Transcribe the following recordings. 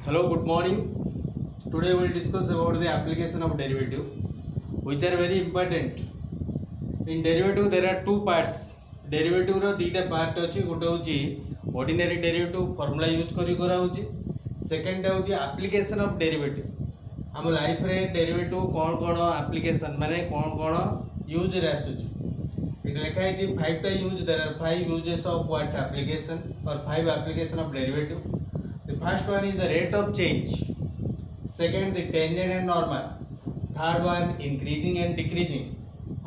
Hello, good morning. Today we will discuss about the application of derivative, which are very important. In derivative there are two parts. Derivative रो दीटा part अछि गोटे होची ordinary derivative formula use करी करा होची. Second होची application of derivative. हम लाइफ रे डेरिवेटिव कोन कोन एप्लीकेशन माने कोन कोन यूज रे आसुची. इट लिखा है 5 टा use. There are 5 uses of what application और 5 application of derivative. The first one is the rate of change. Second, the tangent and normal. Third one, increasing and decreasing.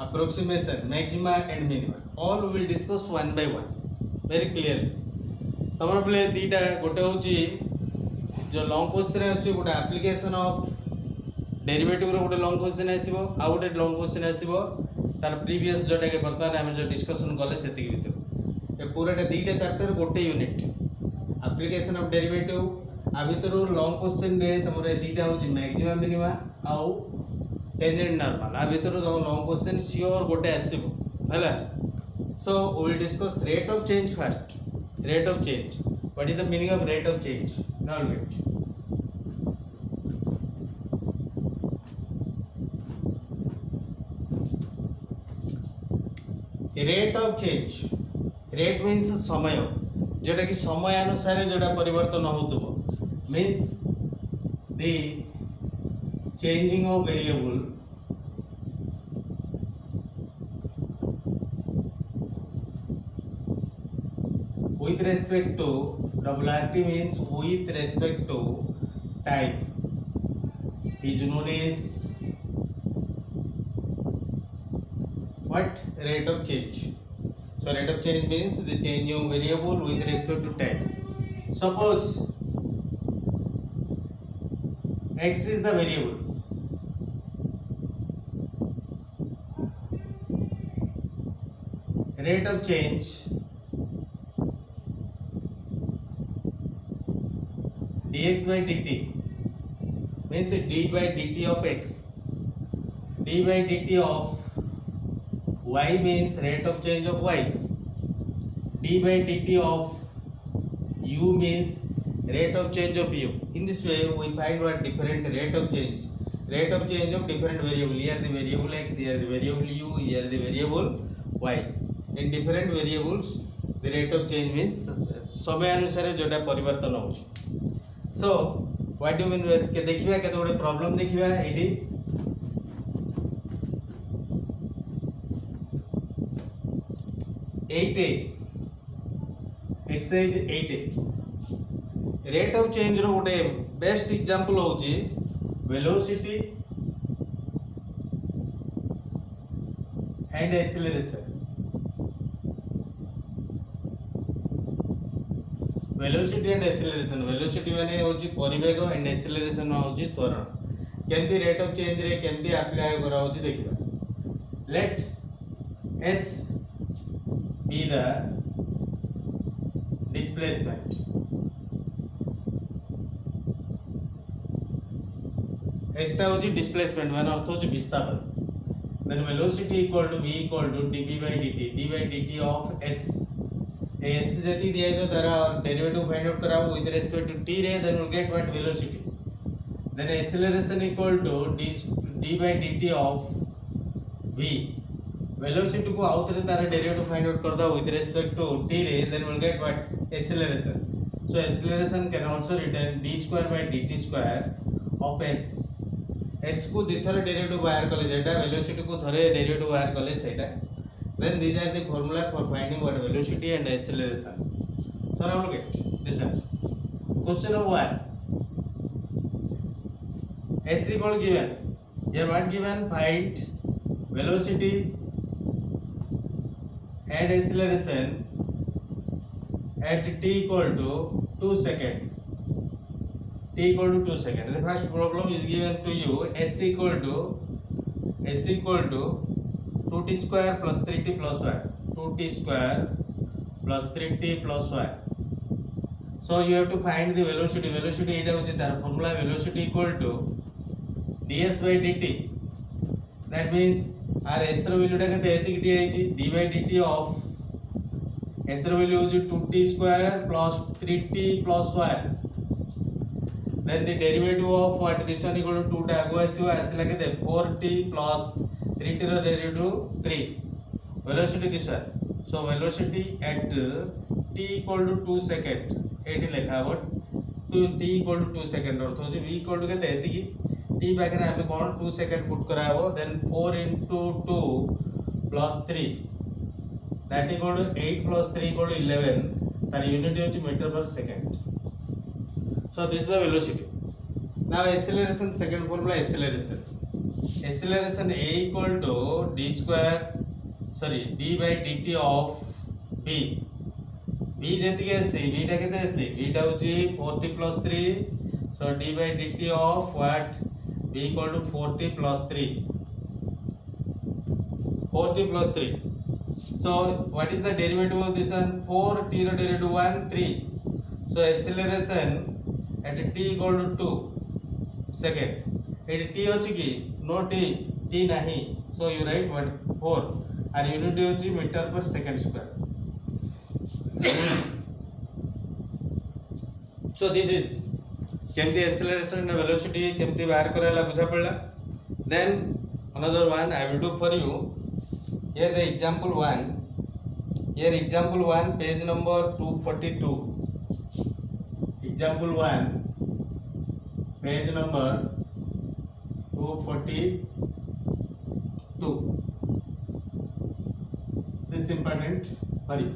Approximation, maxima and minima. All we will discuss one by one. Very clearly. तमर बोले दीटा गोटे होची जो long question आसी गोटे application of derivative रो गोटे long question आसीबो आ गोटे long question आसीबो तार प्रीवियस जोटा के वर्तमान हम जो डिस्कशन करले सेति भितर ए पूराटा दीटा चैप्टर गोटे यूनिट एप्लीकेशन ऑफ डेरिवेटिव आ भितर लॉन्ग क्वेश्चन रे तमरे दीटा होची मैक्सिमम मिनिमा आउ टेंजेंट नॉर्मल आ भितर तो लॉन्ग क्वेश्चन श्योर गोटे आसीबो हला. So we will discuss rate of change first. Rate of change, what is the meaning of rate of change? Now wait. Rate of change, rate means समय जोटा कि समय अनुसार जोटा परिवर्तन होतबो means the changing of variable with respect to WRT means with respect to time is known as what? Rate of change. So rate of change means the changing variable with respect to time. Suppose x is the variable. Rate of change dx by dt means d by dt of x. D by dt of y means rate of change of y. D by dt of u means rate of change of u. In this way we find what different rate of change. Rate of change of different variable. Here the variable x, here the variable u, here the variable y. In different variables the rate of change means समय अनुसार जोटा परिवर्तन होउछ. So what do you mean with के देखिबा के गोटे problem देखिबा एडी. एक्सरसाइज 8 रेट ऑफ चेंज रो गोटे बेस्ट एग्जांपल होची velocity and acceleration. Velocity and acceleration, velocity माने होची परिवेग एंड एक्सेलरेशन होची त्वरण. केमती रेट ऑफ चेंज रे केमती अप्लाई करा होची देखिबा. Let s be the displacement. s टा होची डिस्प्लेसमेंट माने अर्थ होची विस्थापन. Then velocity equal to v equal to dv by dt, d by dt of s. s जति दिया तो तारा डेरिवेटिव फाइंड आउट करा विद रिस्पेक्ट टू t रे. Then we get what velocity. Then acceleration equal to d by dt of v. Velocity को आउट रे तारा डेरिवेटिव फाइंड आउट कर दा विद रिस्पेक्ट टू t रे. Then we get what acceleration. So acceleration can also written d square by dt square of s. s को दिथर derivative बाहर करले जेटा वेलोसिटी को थरे डेरिवेटिव बाहर करले सेटा. Then these are the formula for finding what velocity and acceleration. So now look at this one. Question number 1. S equal given. Here what given? Find velocity and acceleration at t equal to 2 seconds. T equal to 2 seconds. The first problem is given to you. S equal to 2t square plus 3t plus y. 2t square plus 3t plus y. So you have to find the velocity. Velocity eta hoche tar formula. Velocity equal to ds by dt. That means our s ro value ta kete etik diya hechi d by dt of s ro value hoche 2t square plus 3t plus y. then the derivative of what this one equal to 2 टा आगो आसीबो आसिला केते 4t plus 3t row derivative 3 velocity this one so velocity at t equal to 2 second एठी लेखा हो to t equal to 2 second अर्थ हो v equal to केते एति की t पाखरे हमें कोन 2 second पुट कराबो then 4 into 2 plus 3 that equal to 8 plus 3 equal to 11 तार unit होची meter per second. So this is the velocity. Now acceleration, second formula acceleration. Acceleration A equal to d by dt of b. b जेति के से b टा केते से b टा होची 4t plus 3 so d by dt of what b equal to 4t plus 3 4t plus 3 so what is the derivative of this one 4t ro derivative 1 3 so acceleration at t equal to 2 second it t होची की no t नहीं so you write what 4 and unit होची meter per second square so this is केमती acceleration and velocity केमती बाहर करायला बुझा पडला then another one I will do for you here the example 1 here example 1 page number 242 example 1 page number 242 this is important for you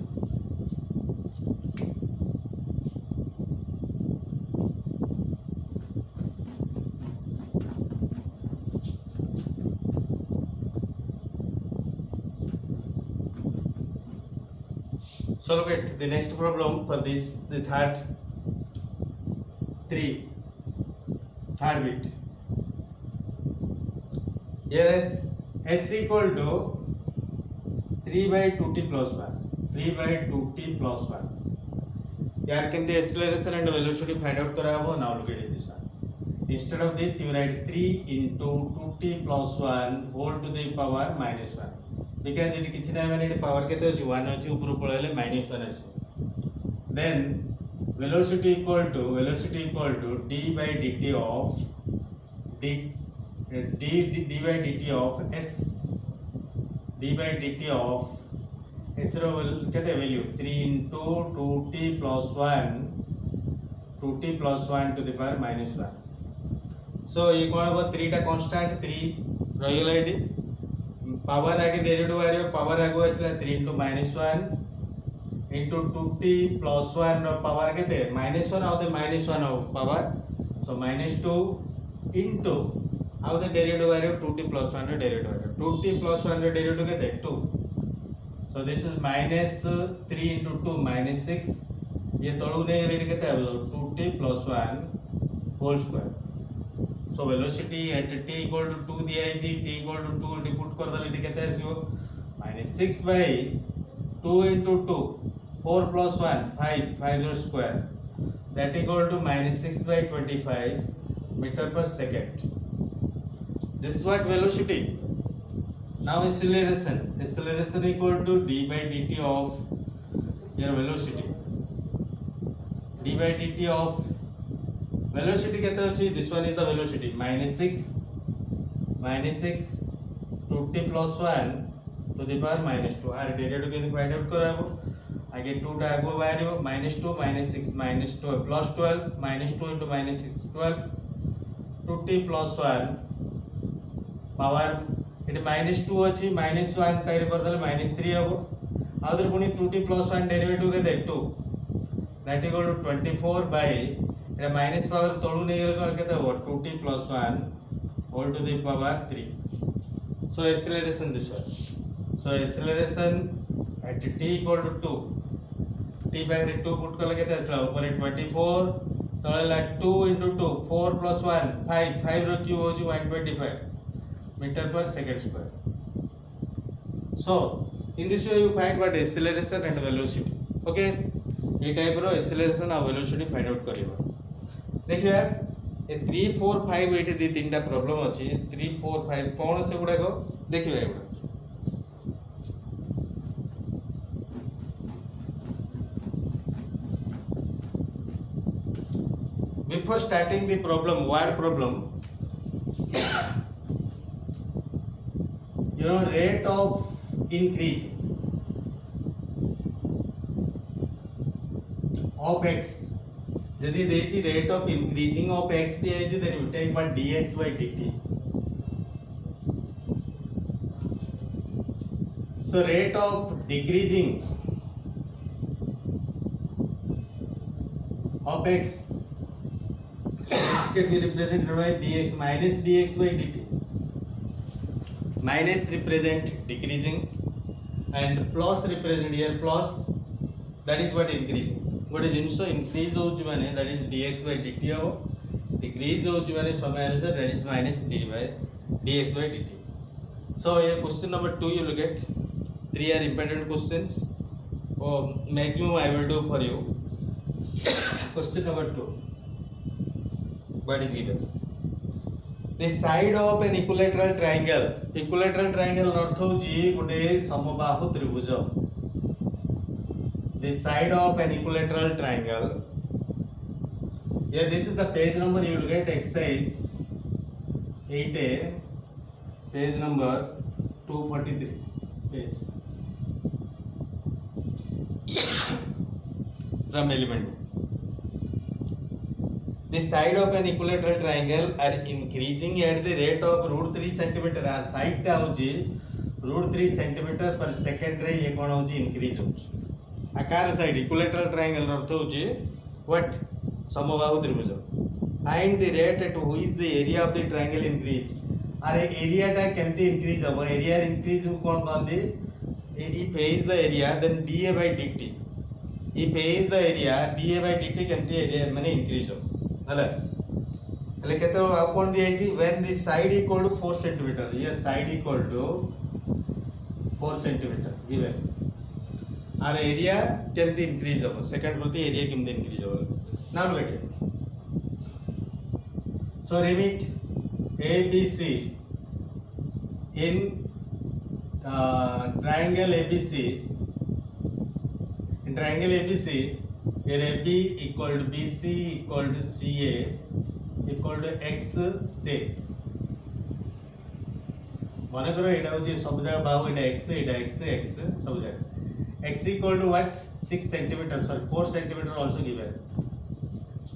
so look at the next problem for this the third bit here is s equal to 3 by 2t plus 1 यार केमती acceleration and velocity find out कराबो now look at this one instead of this you write 3 into 2t plus 1 whole to the power minus 1 because it किछि ना माने it power केते अछि 1 अछि ऊपर पळेले minus 1 अछि then velocity equal to d by dt of d by dt of s d by dt of s रो केते value 3 into 2t plus 1 to the power minus 1 so ये कोन हो 3 टा कांस्टेंट 3 रहिला एटी पावर आगे derivative आरे power आगो आसला 3 into minus 1 into 2t plus 1 रो power केते minus 1 आउ minus 1 हो पावर so minus 2 into आउ डेरिवेटिव आरे 2t plus 1 रो डेरिवेटिव आरे 2t plus 1 रो डेरिवेटिव केते 2 so this is minus 3 into 2 minus 6 ये तळु ने रेडी केते आबो 2t plus 1 whole square so velocity at t equal to 2 दिया है जी t equal to 2 डिपुट कर दले टी केते आसीबो minus 6 by 2 into 2 4 plus 1 5 row square that equal to minus 6 by 25 meter per second this is what velocity now acceleration equal to d by dt of your velocity d by dt of velocity केते अछि this one is the velocity minus 6 2t plus 1 to the power minus 2 आर derivative के find out कराबो आगे 2 टा आगो बाहरियो -2 -6 -2 plus 12 -2 into -6 12 2t plus 1 power it -2 अछि -1 ताइर कर दले -3 हबो आदर पुनी 2t plus 1 डेरिवेटिव के 2 that equal to 24 by Etah minus power तळु नै गेल केते हो 2t plus 1 whole to the power 3 so acceleration this one so acceleration at t equal to 2 t by 2 put करले केते आसला ऊपर 24 तळला 2 into 2 4 plus 1 5 row Q होजी 125 meter per second square so in this way you find what acceleration and velocity okay ए type रो acceleration और velocity find out करियो देखिए ए 3 4 5 एठी दी तीनटा प्रॉब्लम अछि 3 4 5 कोन से गुडा को देखियो एगुडा Before starting the problem, word problem, rate of increase of x. यदि देची rate of increasing of x दिया है then you take what dx by dt. So rate of decreasing of x can be represented by dx minus dx by dt. Minus represent decreasing and plus represent here plus, that is what increasing. गोटे जिनस increase होउची माने that is dx by dt हो, decrease होउची माने समय अनुसार that is minus dx by dt. So here question number 2 you will get. 3 are important questions. Oh, maximum I will do for you. Question number 2. What is given? The side of an equilateral triangle. Equilateral triangle अर्थ होची गोटे समबाहु त्रिभुज. The side of an equilateral triangle. Yeah, this is the page number you will get exercise 8A, page number 243 page from element. The side of an equilateral triangle are increasing at the rate of √3 cm. Our side टा होची √3 cm per second रे ये कोन होची increase होची. आकार side equilateral triangle अर्थ होची what समबाहु त्रिभुज. Find the rate at which the area of the triangle increase. अरे एरिया टा केमती इंक्रीज हो. एरिया इंक्रीज कोन कहंदी. If A is the area then dA by dt. If A is the area dA by dt केमती area माने increase हो हला. हले केते आ कोन दिया छि when the side equal to 4 cm. Here side equal to 4 cm given. आर एरिया केमती इंक्रीज हो. सेकंड प्रति एरिया केमती इंक्रीज हो. Now look at. So limit ABC in triangle ABC. In triangle ABC, here AB equal to BC equal to CA equal to XC. माने करो एटा होची सब जगह बाहु एटा x एटा x सब जगह. X equal to what? 6 cm. Sorry, 4 cm also given.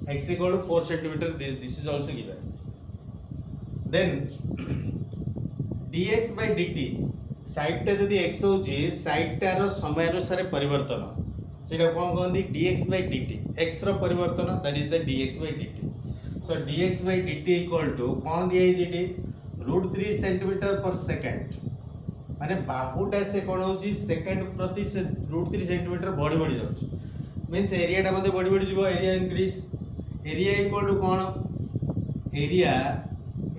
X equal to 4 cm. This is also given. Then dx by dt. Side टा जदी x होची साइड टा रो समय अनुसार परिवर्तन सेटा कोन कहंदी dx by dt. x रो परिवर्तन that is the dx by dt. So dx by dt equal to कोन दिया है √3 cm per second. माने बाहुटा से कोन होची सेकंड प्रति से √3 cm बढ़ी बढ़ी जाउची. मींस एरिया टा मध्ये बढ़ी बढ़ी जीवो. Area increase. Area equal to कोन. एरिया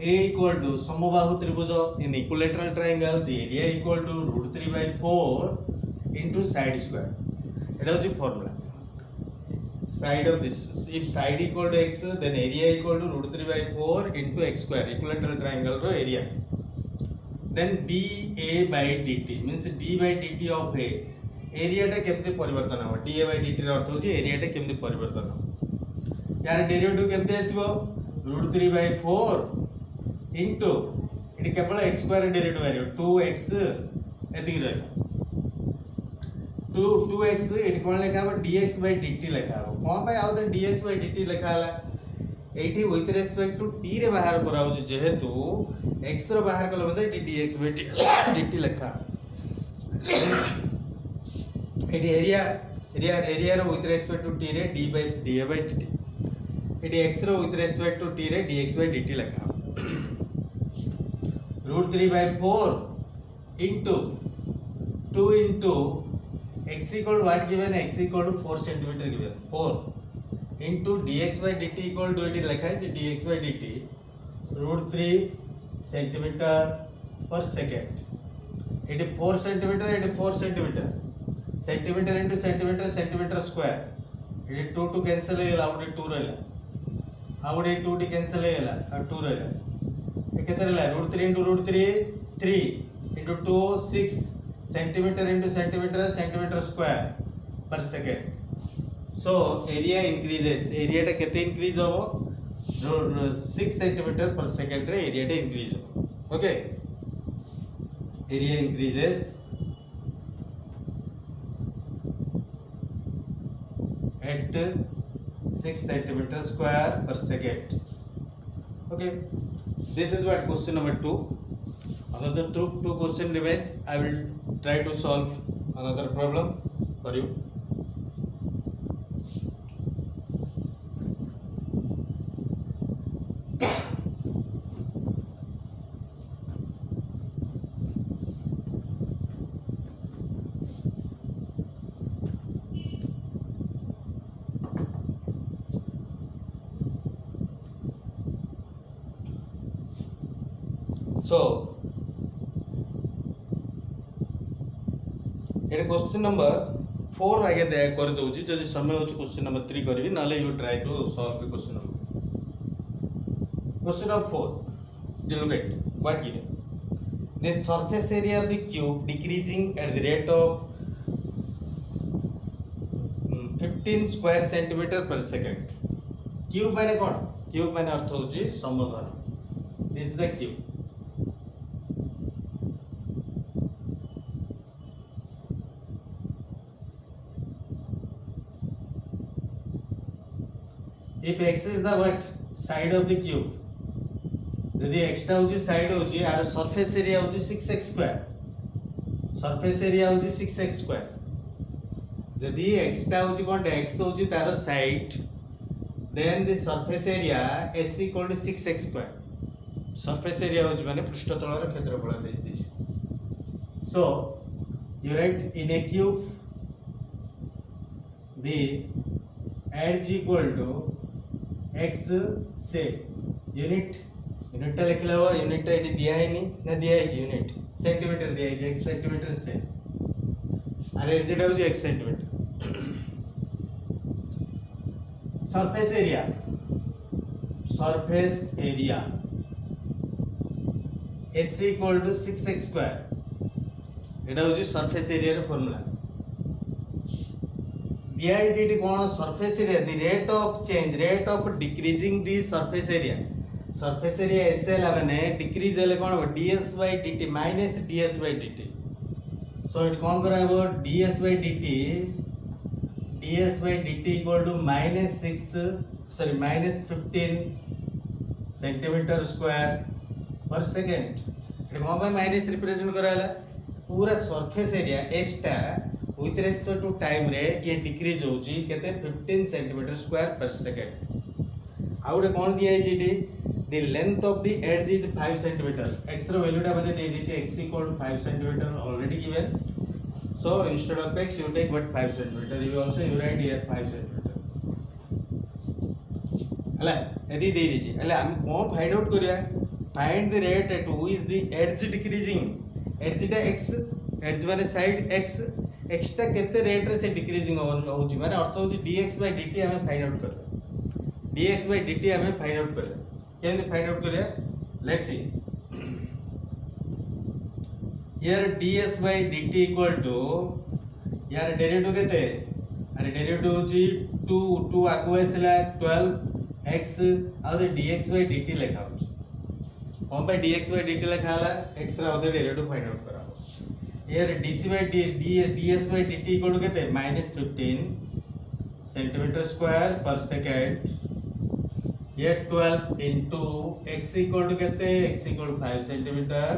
A equal to समबाहु त्रिभुज in equilateral triangle. The area equal to √3 by 4 into side square. एटा होची formula. Side of this, if side equal to x then area equal to √3 by 4 into x square. Equilateral triangle रो area. Then dA by dt means d by dt of A. Area टा केमते परिवर्तन हो. dA by dt रो अर्थ होची area टा केमते परिवर्तन हो. यार derivative केमते आसीबो √3 by 4 into it केवल x स्क्वायर डेरिवेटिव आइरो 2x एति रहला. 2x इट कोन लेखा हो dx by dt लेखा हो. कोन भाई आउ dx by dt लेखा हला एठी विथ रेस्पेक्ट टू t रे बाहर करा हो जेहेतु x रो बाहर कल बदे dx by dt लेखा. एठी एरिया रो विथ रेस्पेक्ट टू t रे dA by dt. एठी x रो विथ रेस्पेक्ट टू t रे dx by dt लेखा. √3 by 4 into 2 into x equal to what given. X equal to 4 cm given. 4 into dx by dt equal to it लिखा है dx by dt √3 cm per second. it 4 cm it 4 cm. centimeter into centimeter square. it 2 to cancel हेला आउटे 2 रहला. आउटे 2 T cancel हेला 2 रहला. केते रहला √3 into √3 3 into 2 6 centimeter into centimeter square per second. So area increases area केते increase हो जो 6 centimetre पर second रे area increase हो okay area increases at 6 centimeter square per second. Okay, this is what question number 2. Another two question remains. I will try to solve another problem for you. So ये question number 4 आगे दे कर दोची जदि समय हो question number 3 करबी नाले you try to solve the question number 4 look at what given the surface area of the cube decreasing at the rate of 15 square centimeter per second cube माने कोन cube माने अर्थ होची समघन this is the cube if x is the what side of the cube यदि x टा होची side होची are surface area होची 6x square surface area होची 6x स्क्वायर यदि x टा होची कोन x होची तार side then the surface area s equal to 6x square surface area होची माने पृष्ठतलर क्षेत्रफल दे this is so you write in a cube the edge equal to x से यूनिट टा लिखले हो यूनिट टा एटी दिया है नी ना दिया है यूनिट सेंटीमीटर दिया है x सेंटीमीटर से अरे एडज टा हो x centimetre surface area s equal to 6x square एटा हो सरफेस एरिया रे फार्मूला दिया है जेटी कोन surface area the rate of decreasing the surface area SL माने डिक्रीज हेले कोन हो ds by dt minus ds by dt so it कोन कराबो ds by dt equal to minus 15 centimetre square per second it कोन by minus represent कराला पूरा surface area s टा with respect to time रे ये डिक्रीज होची केते 15 सेंटीमीटर स्क्वायर पर सेकंड आउरे कोन दिया है जीटी the length of the edge is 5 centimetre x रो वैल्यू टा बते दे दीजिए x इक्वल टू 5 centimetre already given so instead of x you take what 5 centimetre you also you write here 5 centimetre हला यदि दे दीजिए हला हम कोन फाइंड आउट करिया find the rate at who is the edge decreasing as टा x एज माने साइड x एक्स्ट्रा केते रेट रे से डिक्रीजिंग होउची माने अर्थ होउची dx by dt हमें फाइंड आउट कर dx by dt हमें फाइंड आउट कर केने फाइंड आउट करिया let's see here ds by dt equal to यार डेरिवेटिव केते अरे डेरिवेटिव होची 2 आगु आसला 12x uh dx by dt लिखा होची कोन by dx by dt लिखा हला x रा ओदे डेरिवेटिव फाइंड आउट करा here ds by dt equal to कितने minus 15 centimetre square per second ये 12 into x equal to कितने x equal to 5 centimetre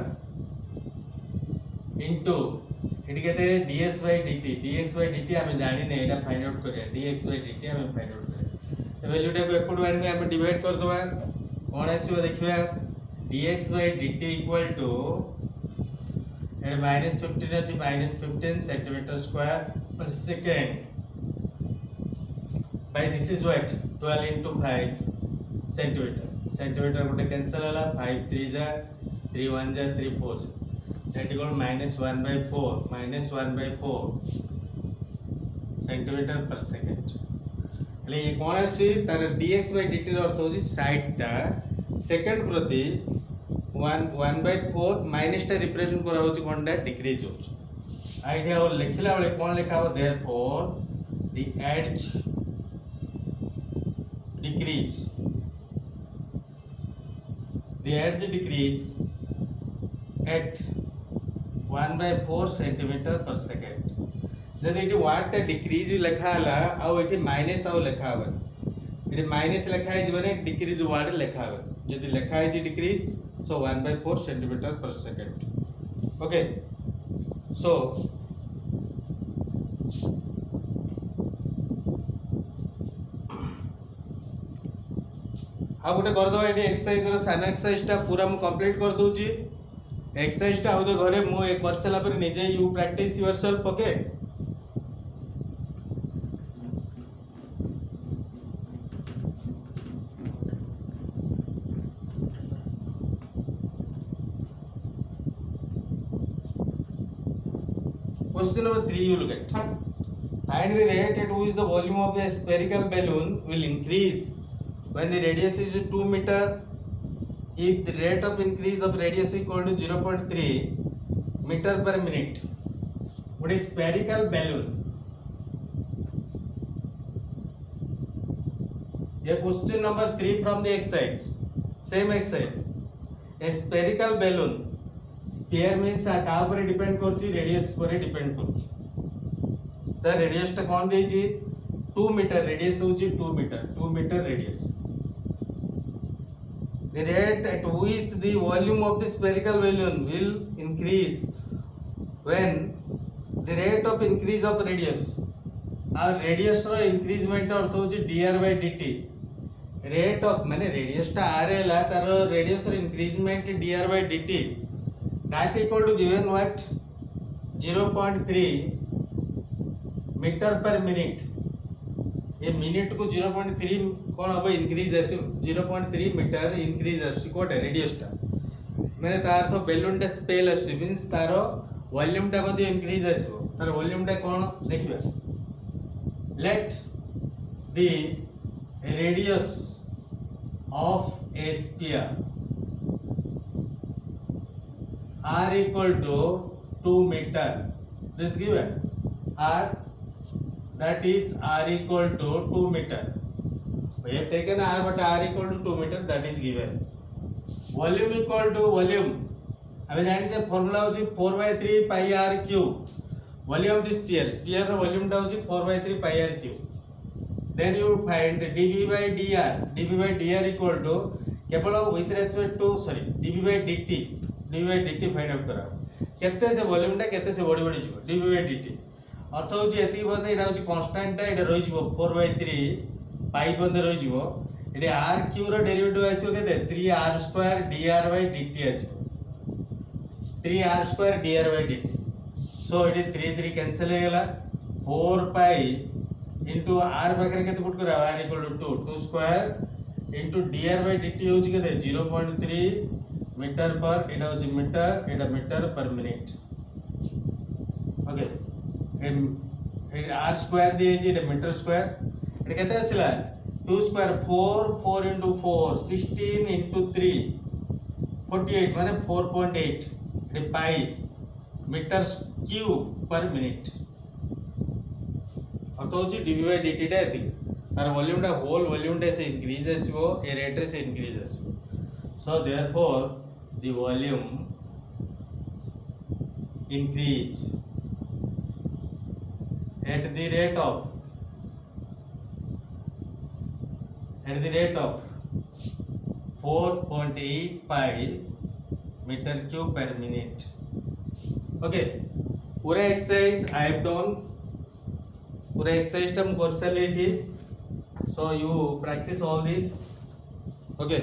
into it कितने ds by dt हमें जानी नहीं इटा फाइंड आउट करें dx by dt हमें फाइंड आउट करें तो वैल्यू टा को एपट वाले में हमें डिवाइड कर दो कौन आसीबो देखिबा dx by dt equal to and minus 15 अछि minus 15 centimeter square per second by this is what 12 into 5 centimeter गोटे कैंसिल होला 5 3 जा 3 1 जा 3 4 that equal minus 1 by 4 centimeter per second ले ये कोन अछि तार dx by dt रो अर्थ होछि साइड टा सेकंड प्रति 1 by 4 माइनस टा रिप्रेजेंट करा होची कोनटा डिक्रीज होची आइडिया और लिखला बेले कोन लिखा हो therefore the edge decrease, the edge decrease at 1/4 centimeter per second. जब ये वाट डिक्रीज लिखा हला आउ एठी माइनस आउ लिखा हबन एठी माइनस लिखा है जबने डिक्रीज वाट लिखा हबन जदी लिखा है जी डिक्रीज सो 1/4 सेंटीमीटर पर सेकंड. ओके सो आ गोटे कर दो एठी एक्सरसाइज रो सान एक्सरसाइज टा पूरा मु कंप्लीट कर दोची. एक्सरसाइज टा आउ तो घरे मु एक कर सला पर निजे you practice yourself. Okay question number 3 you look at. Find the rate at which the volume of a spherical balloon will increase when the radius is 2 meter if the rate of increase of radius equal to 0.3 meter per minute. What is spherical balloon? Yeah, question number 3 from the exercise. Same exercise. A spherical balloon. Sphere means का ऊपर depend करछि radius पर depend करछि त radius ता कोन देई छी 2 metre radius होछि 2 metre radius. The rate at which the volume of the spherical balloon will increase when the rate of increase of radius और रेडियस रो इंक्रीजमेंट अर्थ होछि dr/dt. रेट ऑफ माने रेडियस ता r हैला तार रेडियस रो increment dr/dt that equal to given what 0.3 metre per minute. ये मिनट को 0.3 कौन अब इंक्रीज आसी 0.3 मीटर इंक्रीज आसी कोटे रेडियस टा माने तार तो बेलून टा स्पेल आसी मींस तार वॉल्यूम टा मध्ये इंक्रीज आसीबो. तार वॉल्यूम टा कोन देखिबा. Let the radius of A sphere r equal to 2 meter. This given r that is r equal to 2 meter. We have taken r but r equal to 2 meter that is given. Volume equal to volume. हमें जानी से formula होची 4/3 pi r cube. Volume of the sphere. Sphere रो volume टा होची 4/3 pi r cube. Then you find the dv by dr. dv by dr equal to केवल with respect to dv by dt. dv by dt find out करा केते से volume टा केते से बड़ी जीवो dv by dt अर्थ होची एती बंदे एटा होची कांस्टेंट टा एटा रहि जीवो 4/3 पाई बंदे रहि जीवो एटी r क्यू रो डेरिवेटिव आसीबो केते 3r² dr by dt आसीबो 3r² dr by dt. So एटी 3 कैंसिल हे गेला 4 पाई इनटू r पाखरे केते पुट करा r equal to 2 into dr by dt होची केते 0.3 मीटर पर एटा होची मीटर एटा मीटर पर मिनिट. ओके ए r स्क्वायर दिए छी एटा मीटर स्क्वायर एटा केते आसिला 2 स्क्वायर 4 into 4 16 into 3 48 माने 4.8 एटा pi metre cube per minute. और तो होची dv by dt टा एति तार वॉल्यूम टा होल वॉल्यूम टा से इंक्रीज आसीबो ए रेट रे से increase आसीबो. So therefore the volume increase at the rate of 4.8 pi meter cube per minute. Okay, पूरा exercise I have done. पूरा exercise टा हम कर साले थी. So you practice all this. Okay.